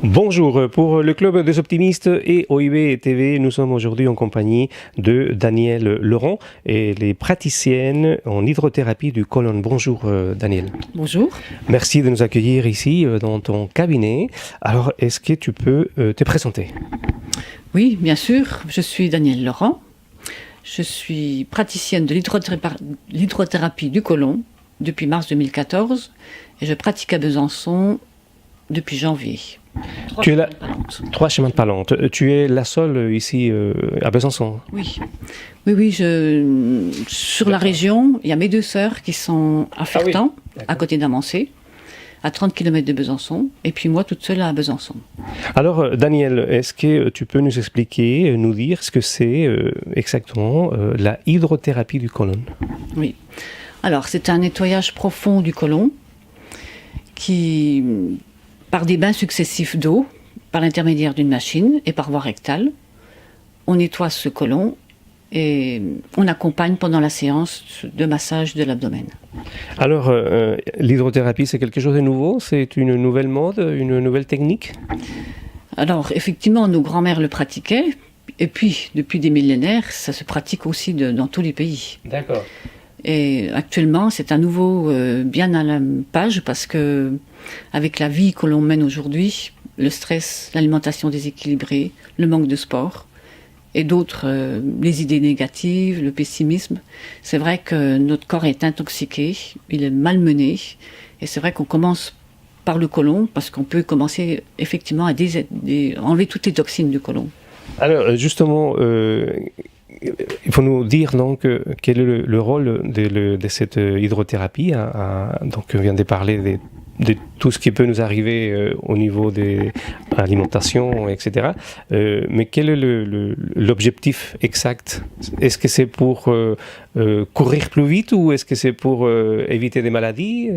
Bonjour, pour le Club des Optimistes et OIB TV, nous sommes aujourd'hui en compagnie de Danielle Laurent et les praticiennes en hydrothérapie du côlon. Bonjour Danielle. Bonjour. Merci de nous accueillir ici dans ton cabinet. Alors, est-ce que tu peux te présenter? Oui, bien sûr, je suis Danielle Laurent. Je suis praticienne de l'hydrothérapie du côlon depuis mars 2014 et je pratique à Besançon depuis janvier. Tu es là, 3 chemins de Palante. Tu es la seule ici à Besançon? Oui, sur la région, il y a mes deux sœurs qui sont à Fertan, à côté d'Amancé, à 30 km de Besançon, et puis moi toute seule à Besançon. Alors, Danielle, est-ce que tu peux nous expliquer, nous dire ce que c'est exactement la hydrothérapie du côlon? Oui. Alors, c'est un nettoyage profond du côlon qui, par des bains successifs d'eau, par l'intermédiaire d'une machine et par voie rectale, on nettoie ce côlon et on accompagne pendant la séance de massage de l'abdomen. Alors, l'hydrothérapie, c'est quelque chose de nouveau? C'est une nouvelle mode, une nouvelle technique? Alors, effectivement, nos grands-mères le pratiquaient, et puis, depuis des millénaires, ça se pratique aussi dans tous les pays. D'accord. Et actuellement, c'est à nouveau bien à la page, parce que, avec la vie que l'on mène aujourd'hui, le stress, l'alimentation déséquilibrée, le manque de sport, et d'autres, les idées négatives, le pessimisme, c'est vrai que notre corps est intoxiqué, il est malmené, et c'est vrai qu'on commence par le côlon, parce qu'on peut commencer effectivement à enlever toutes les toxines du côlon. Alors, justement, il faut nous dire donc quel est le rôle de cette hydrothérapie. Donc, on vient de parler de tout ce qui peut nous arriver au niveau de l'alimentation, etc. Mais quel est l'objectif exact? Est-ce que c'est pour courir plus vite ou est-ce que c'est pour éviter des maladies?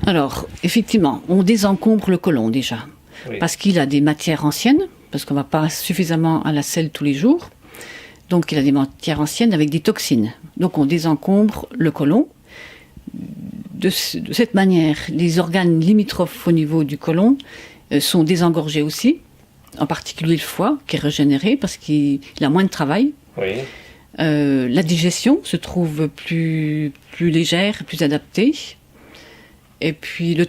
Alors, effectivement, on désencombre le côlon déjà, parce qu'il a des matières anciennes, parce qu'on ne va pas suffisamment à la selle tous les jours. Donc, il a des matières anciennes avec des toxines. Donc, on désencombre le côlon. De cette manière, les organes limitrophes au niveau du côlon sont désengorgés aussi, en particulier le foie, qui est régénéré parce qu'il a moins de travail. Oui. La digestion se trouve plus légère, plus adaptée. Et puis le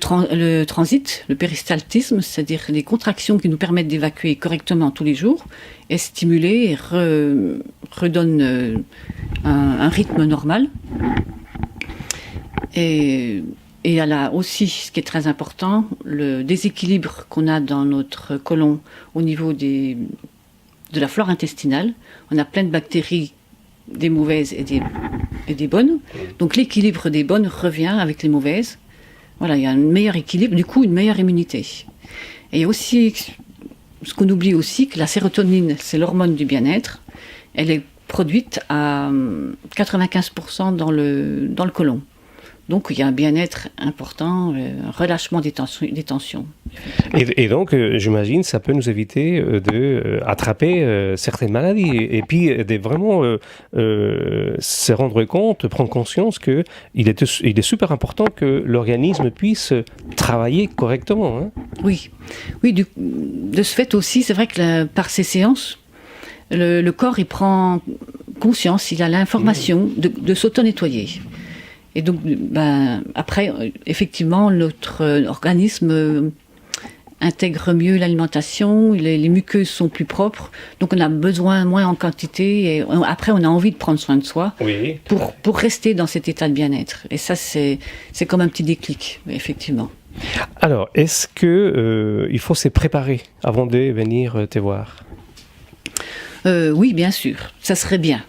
transit, le péristaltisme, c'est-à-dire les contractions qui nous permettent d'évacuer correctement tous les jours, est stimulé et redonne un rythme normal. Et il y a là aussi, ce qui est très important, le déséquilibre qu'on a dans notre côlon au niveau de la flore intestinale. On a plein de bactéries, des mauvaises et des bonnes. Donc l'équilibre des bonnes revient avec les mauvaises. Voilà, il y a un meilleur équilibre, du coup une meilleure immunité. Et il y a aussi, ce qu'on oublie aussi, que la sérotonine, c'est l'hormone du bien-être. Elle est produite à 95% dans le côlon. Donc il y a un bien-être important, un relâchement des tensions. Et donc, j'imagine, ça peut nous éviter d'attraper certaines maladies et puis de vraiment se rendre compte, prendre conscience qu'il est super important que l'organisme puisse travailler correctement. Hein. Oui, de ce fait aussi, c'est vrai que par ces séances, le corps il prend conscience, il a l'information de s'auto-nettoyer. Et donc, après, effectivement, notre organisme intègre mieux l'alimentation, les muqueuses sont plus propres, donc on a besoin moins en quantité, et après on a envie de prendre soin de soi pour rester dans cet état de bien-être. Et ça, c'est comme un petit déclic, effectivement. Alors, est-ce qu'il faut se préparer avant de venir te voir? Oui, bien sûr, ça serait bien.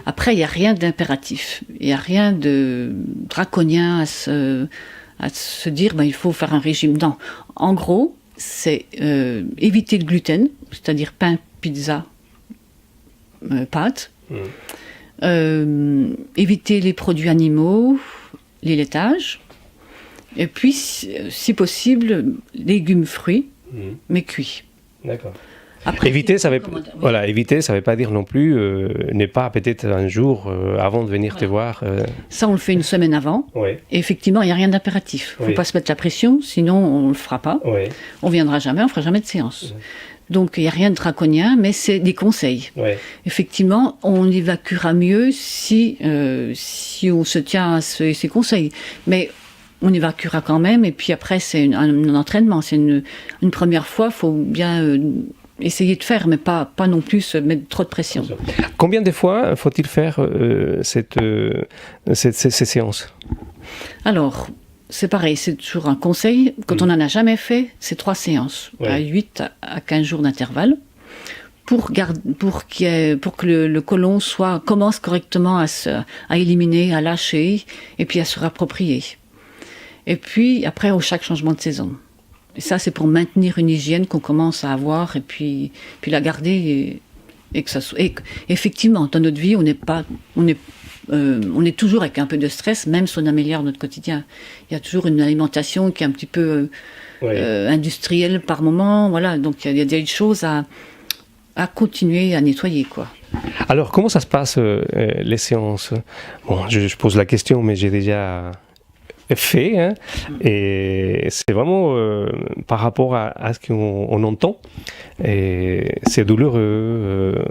Après, il n'y a rien d'impératif, il n'y a rien de draconien à se dire il faut faire un régime. Non, en gros, c'est éviter le gluten, c'est-à-dire pain, pizza, pâtes, éviter les produits animaux, les laitages, et puis, si possible, légumes, fruits, mais cuits. D'accord. Après, éviter, ça ne veut pas dire non plus ne pas peut-être un jour avant de venir te voir. Ça, on le fait une semaine avant. Ouais. Et effectivement, il n'y a rien d'impératif. Il ne faut pas se mettre la pression, sinon on ne le fera pas. Ouais. On ne viendra jamais, on ne fera jamais de séance. Ouais. Donc, il n'y a rien de draconien, mais c'est des conseils. Ouais. Effectivement, on évacuera mieux si on se tient à ces conseils. Mais on évacuera quand même, et puis après, c'est un entraînement. C'est une première fois, il faut bien essayer de faire, mais pas non plus se mettre trop de pression. Combien de fois faut-il faire ces séances? Alors, c'est pareil, c'est toujours un conseil. Quand on n'en a jamais fait, c'est 3 séances, à 8 à 15 jours d'intervalle, pour que le côlon commence correctement à éliminer, à lâcher, et puis à se réapproprier. Et puis, après, chaque changement de saison. Et ça, c'est pour maintenir une hygiène qu'on commence à avoir, et puis la garder, et que ça soit... Et effectivement, dans notre vie, on est toujours avec un peu de stress, même si on améliore notre quotidien. Il y a toujours une alimentation qui est un petit peu industrielle par moment, voilà. Donc, il y a des choses à continuer à nettoyer, quoi. Alors, comment ça se passe, les séances? Bon, je pose la question, mais j'ai déjà fait, hein, et c'est vraiment par rapport à ce qu'on entend, et c'est douloureux,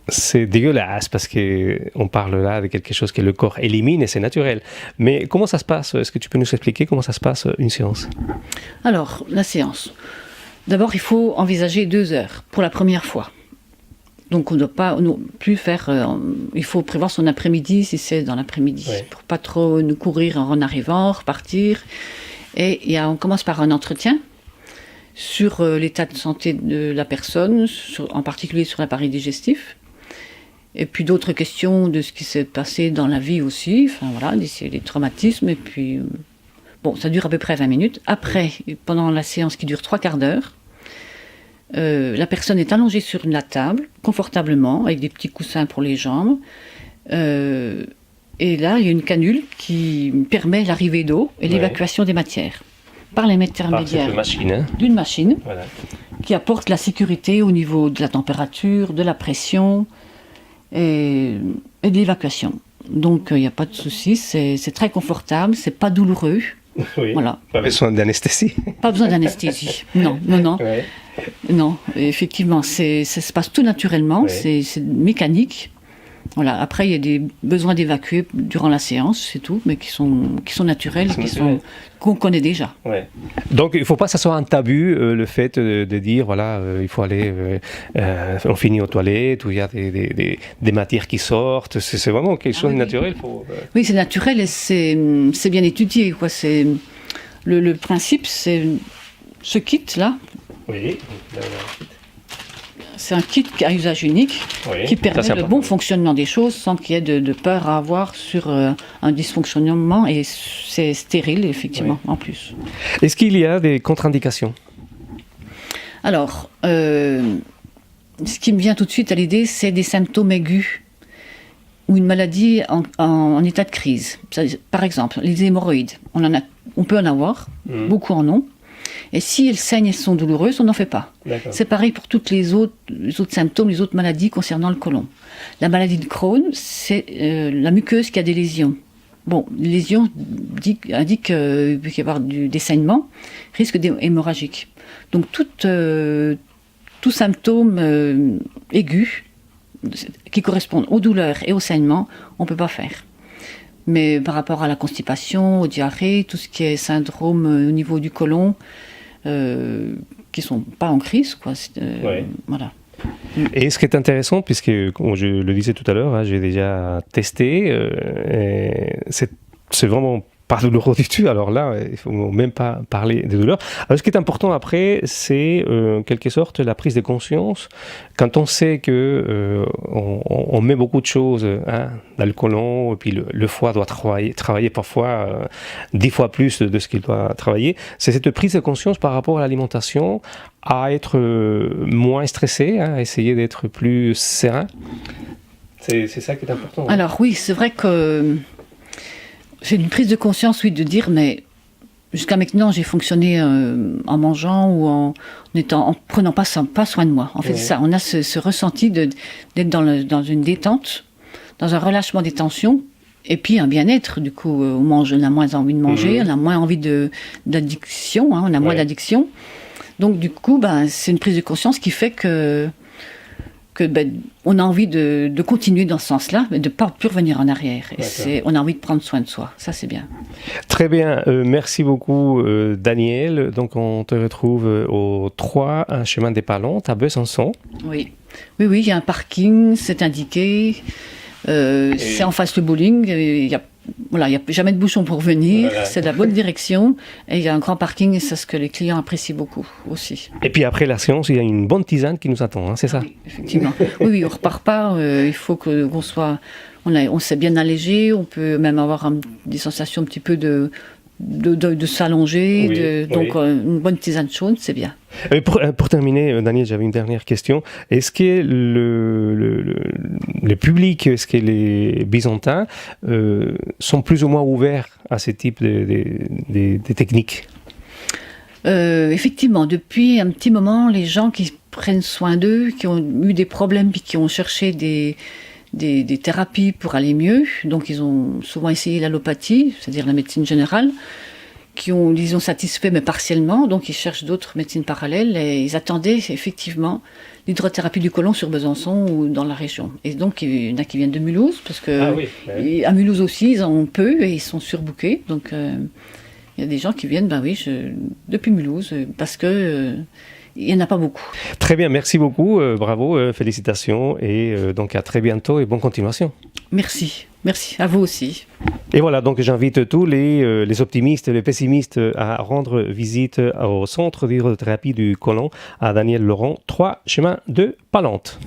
c'est dégueulasse parce qu'on parle là de quelque chose que le corps élimine et c'est naturel. Mais comment ça se passe? Est-ce que tu peux nous expliquer comment ça se passe une séance? Alors, la séance. D'abord, il faut envisager 2 heures pour la première fois. Donc, on ne doit pas non plus faire... il faut prévoir son après-midi si c'est dans l'après-midi, pour pas trop nous courir en arrivant, repartir. Et on commence par un entretien sur l'état de santé de la personne, en particulier sur l'appareil digestif. Et puis d'autres questions de ce qui s'est passé dans la vie aussi, enfin voilà, des traumatismes. Et puis, bon, ça dure à peu près 20 minutes. Après, pendant la séance qui dure 3/4 d'heure, la personne est allongée sur la table, confortablement, avec des petits coussins pour les jambes. Et là, il y a une canule qui permet l'arrivée d'eau et l'évacuation des matières par les intermédiaires d'une machine qui apporte la sécurité au niveau de la température, de la pression et de l'évacuation. Donc, il n'y a pas de souci, c'est très confortable, c'est pas douloureux. Oui. Voilà. Pas besoin d'anesthésie. Pas besoin d'anesthésie. Non. Ouais. Non, effectivement, ça se passe tout naturellement, c'est mécanique. Voilà. Après, il y a des besoins d'évacuer durant la séance, c'est tout, mais qui sont naturels, qu'on connaît déjà. Ouais. Donc, il ne faut pas que ça soit un tabou, le fait de dire, voilà, il faut aller, on finit aux toilettes, où il y a des matières qui sortent. C'est vraiment quelque chose de naturel. Oui, c'est naturel et c'est bien étudié, quoi. Le principe, c'est ce kit-là. Oui. C'est un kit à usage unique qui permet le bon fonctionnement des choses sans qu'il y ait de peur à avoir sur un dysfonctionnement, et c'est stérile effectivement en plus. Est-ce qu'il y a des contre-indications? Alors, ce qui me vient tout de suite à l'idée, c'est des symptômes aigus ou une maladie en état de crise. Par exemple, les hémorroïdes, on peut en avoir, beaucoup en ont. Et si elles saignent et sont douloureuses, on n'en fait pas. C'est pareil pour toutes les autres symptômes, les autres maladies concernant le côlon. La maladie de Crohn, c'est la muqueuse qui a des lésions. Bon, les lésions indiquent qu'il peut y avoir des saignements, risque hémorragique. Donc tout symptôme aigu qui correspondent aux douleurs et aux saignements, on ne peut pas faire. Mais par rapport à la constipation, aux diarrhées, tout ce qui est syndrome au niveau du côlon, qui ne sont pas en crise, quoi. Voilà. Et ce qui est intéressant, puisque, comme je le disais tout à l'heure, j'ai déjà testé, c'est vraiment pas douloureux du tout. Alors là, il ne faut même pas parler des douleurs. Alors, ce qui est important après, c'est en quelque sorte la prise de conscience. Quand on sait que on met beaucoup de choses dans le côlon, et puis le foie doit travailler parfois 10 fois plus de ce qu'il doit travailler, c'est cette prise de conscience par rapport à l'alimentation, à être moins stressé, à essayer d'être plus serein. C'est ça qui est important. Alors oui, c'est vrai que c'est une prise de conscience, oui, de dire, mais jusqu'à maintenant, j'ai fonctionné en mangeant ou en prenant pas soin de moi. En fait, c'est ça. On a ce ressenti d'être dans une détente, dans un relâchement des tensions, et puis un bien-être. Du coup, on a moins envie de manger, on a moins envie d'addiction, hein, on a moins d'addiction. Donc, du coup, c'est une prise de conscience qui fait que on a envie de continuer dans ce sens-là, mais de ne pas plus revenir en arrière. Et on a envie de prendre soin de soi. Ça, c'est bien. Très bien. Merci beaucoup, Daniel. Donc, on te retrouve au 3, un chemin des Palantes, à Besançon. Oui, il y a un parking, c'est indiqué. C'est en face le bowling. Il n'y a jamais de bouchon pour venir. Voilà. C'est la bonne direction. Et il y a un grand parking et c'est ce que les clients apprécient beaucoup aussi. Et puis après la séance, il y a une bonne tisane qui nous attend, hein, c'est ça? Oui, effectivement. Oui, on ne repart pas. Il faut qu'on soit... On s'est bien allégé. On peut même avoir des sensations un petit peu de s'allonger. Donc une bonne tisane chaude, c'est bien. Et pour terminer, Daniel, j'avais une dernière question. Est-ce que le public, est-ce que les Byzantins sont plus ou moins ouverts à ce type de techniques? Effectivement, depuis un petit moment, les gens qui prennent soin d'eux, qui ont eu des problèmes puis qui ont cherché des thérapies pour aller mieux, donc ils ont souvent essayé l'allopathie, c'est-à-dire la médecine générale, ils ont satisfait mais partiellement, donc ils cherchent d'autres médecines parallèles et ils attendaient effectivement l'hydrothérapie du côlon sur Besançon ou dans la région. Et donc il y en a qui viennent de Mulhouse, parce que à Mulhouse aussi ils en ont peu et ils sont surbookés, donc il y a des gens qui viennent depuis Mulhouse, parce que il n'y en a pas beaucoup. Très bien, merci beaucoup, bravo, félicitations et donc à très bientôt et bonne continuation. Merci, à vous aussi. Et voilà, donc j'invite tous les optimistes, les pessimistes à rendre visite au centre d'hydrothérapie du côlon à Daniel Laurent, 3 chemin de Palantes.